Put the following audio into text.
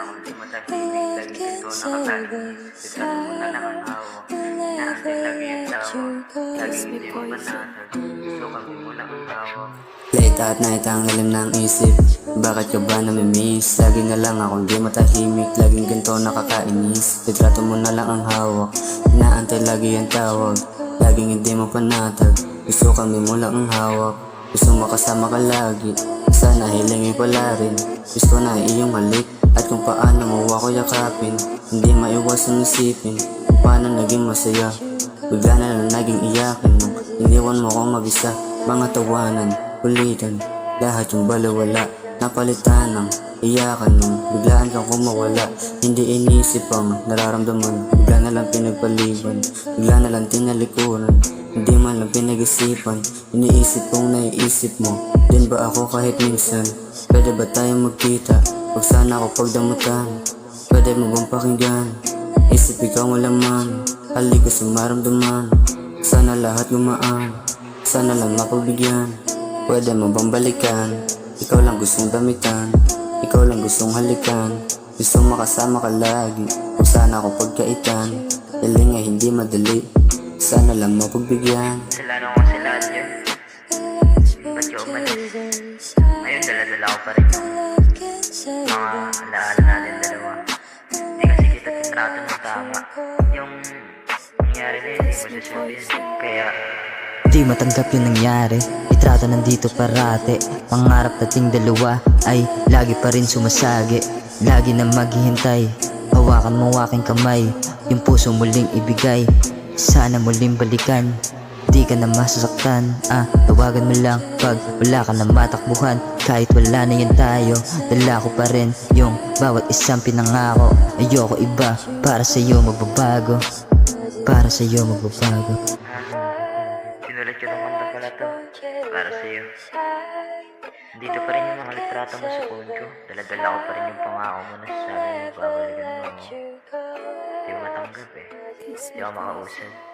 ako di matahimik. Lagi ganito nakakain. Ikaw mo na lang ang hawak. Inaantay lagi ang tawag. Laging hindi mo panatag. Gusto kami mo lang ang hawak. Late at night ang lalim ng isip. Bakit ka ba namimiss? Lagi na lang akong di matahimik. Laging ganito nakakainis. Litrato mo na lang ang hawak. Inaantay lagi ang tawag. Laging hindi mo panatag. Gusto kami mo lang ang hawak. Gusto makasama ka lagi. Sana hilingin pala rin. Gusto na iyong halik. At kung paano mo ako yakapin. Hindi maiwasang isipin kung paano naging masaya. Bigla na lang naging iyakin mo. Iniwan mo kong mabisa. Mga tawanan, kulitan, lahat yung balawala. Napalitan ng iyakan nung biglaan kang kumawala. Hindi inisip ang nararamdaman. Bigla na lang pinagpaliban. Bigla na lang tinalikuran. Hindi man lang pinag-isipan. Iniisip kong naiisip mo. Din ba ako kahit minsan? Pwede ba tayong magkita? Pag sana ako pagdamutan. Pwede mo bang pakinggan? Isip ikaw mo laman. Halik ko sa maramdaman. Sana lahat gumaan. Sana lang mapagbigyan. Pwede mo bang balikan? Ikaw lang gustong damitan. Ikaw lang gustong halikan. Gustong makasama ka lagi. Kung sana ako pagkaitan. Hiling ay hindi madali. Sana lang mapagbigyan. Kasalanan ko kasi lahat yun. Ba't ka umalis? Ngayon dala-dala ko pa rin yung mga alaala natin dalawa. Hindi kasi kita tinrato ng tama. Yung nangyari na yun, hindi mo sasabihin. Kaya Di matanggap yung nangyari. Litrato nandito parate. Pangarap nating dalawa ay lagi pa rin sumasagi. Lagi na maghihintay. Hawakan mo aking kamay. Yung puso muling ibigay. Sana muling balikan. Di ka na masasaktan. Tawagan mo lang pag wala ka na matakbuhan. Kahit wala na yan tayo, dala ko pa rin yung bawat isang pinangako. Ayoko iba, para sa'yo magbabago. Para sa'yo magbabago. sinulat ko naman na pala to. Para sa'yo. Dito pa rin yung mga litrato mo sa phone ko. Dala-dala ko pa rin yung pangako mo na sabi mo babalikan mo. Di mo matanggap eh. Di ako makausap.